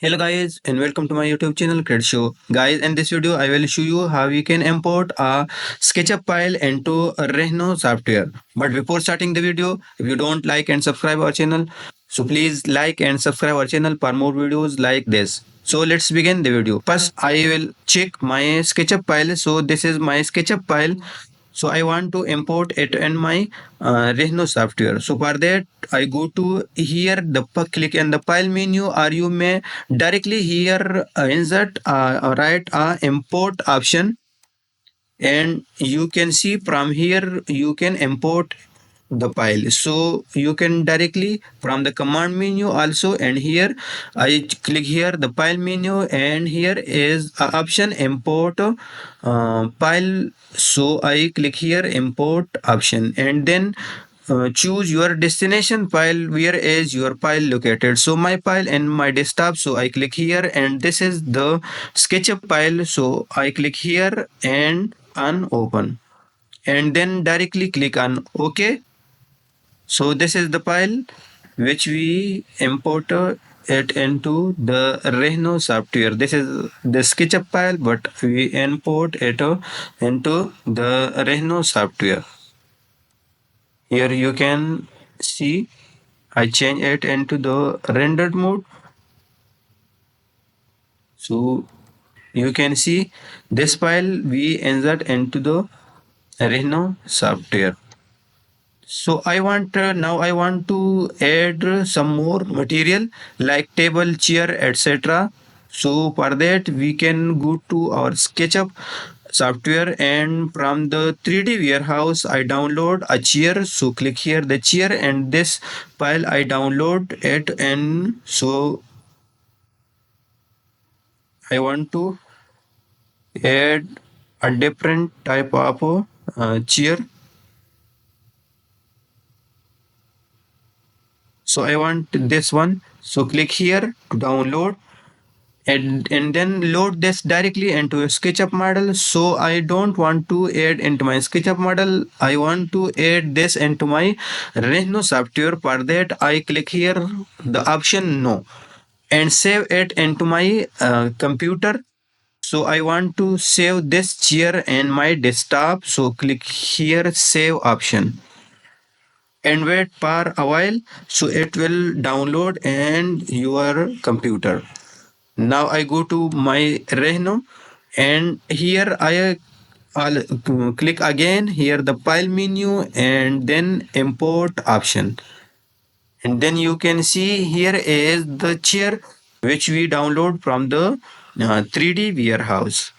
Hello guys and welcome to my YouTube channel Cred Show. Guys, in this video I will show you how you can import a SketchUp file into a Rhino software. But before starting the video, if you don't like and subscribe our channel, so please like and subscribe our channel for more videos like this. So let's begin the video. First I will check my SketchUp file. So this is my SketchUp file. So I want to import it in my Rhino software. So for that I go to here, click in the file menu, or you may directly here insert write import option, and you can see from here you can import the file. So you can directly from the command menu also, and here I click here the file menu, and here is a option import file. So I click here import option, and then choose your destination file, where is your file located. So my file in my desktop, so I click here, and this is the SketchUp file. So I click here and on open, and then directly click on OK. So this is the file which we imported it into the Rhino software. This is the SketchUp file, but we import it into the Rhino software. Here you can see I change it into the rendered mode. So you can see this file we insert into the Rhino software. So now I want to add some more material like table, chair, etc. So for that we can go to our SketchUp software, and from the 3D warehouse I download a chair. So click here the chair, and this file I download it, and so I want to add a different type of chair. So I want this one. So click here to download, and then load this directly into a SketchUp model. So I don't want to add into my SketchUp model. I want to add this into my Rhino software. For that I click here the option no, and save it into my computer. So I want to save this chair in my desktop. So click here save option, and wait for a while, so it will download in your computer. Now I go to my Rhino, and here I'll click again here the file menu, and then import option, and then you can see here is the chair which we download from the 3D warehouse.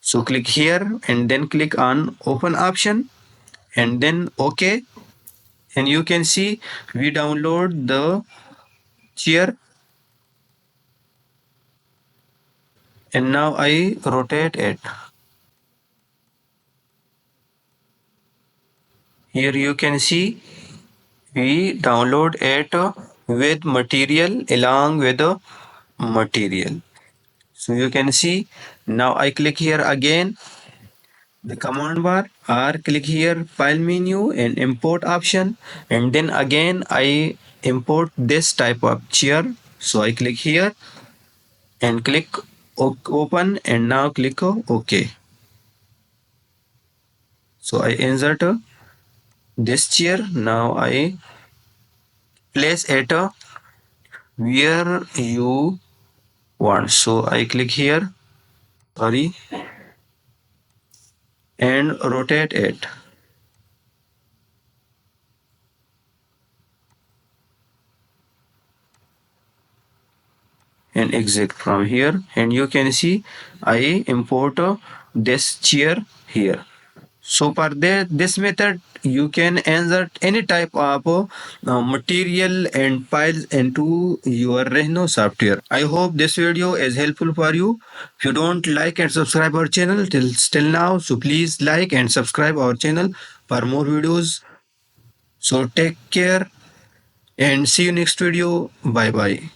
So click here, and then click on open option, and then OK, and you can see we download the chair. And now I rotate it. Here you can see we download it with material along with the material. So you can see now I click here again the command bar, or click here file menu and import option, and then again I import this type of chair. So I click here and click open, and now click OK. So I insert this chair. Now I place it where you want. So I click here, sorry, and rotate it. And exit from here, and you can see I import this chair here. So for this method you can insert any type of material and files into your Rhino software. I hope this video is helpful for you. If you don't like and subscribe our channel till now, so please like and subscribe our channel for more videos. So take care and see you next video. Bye bye.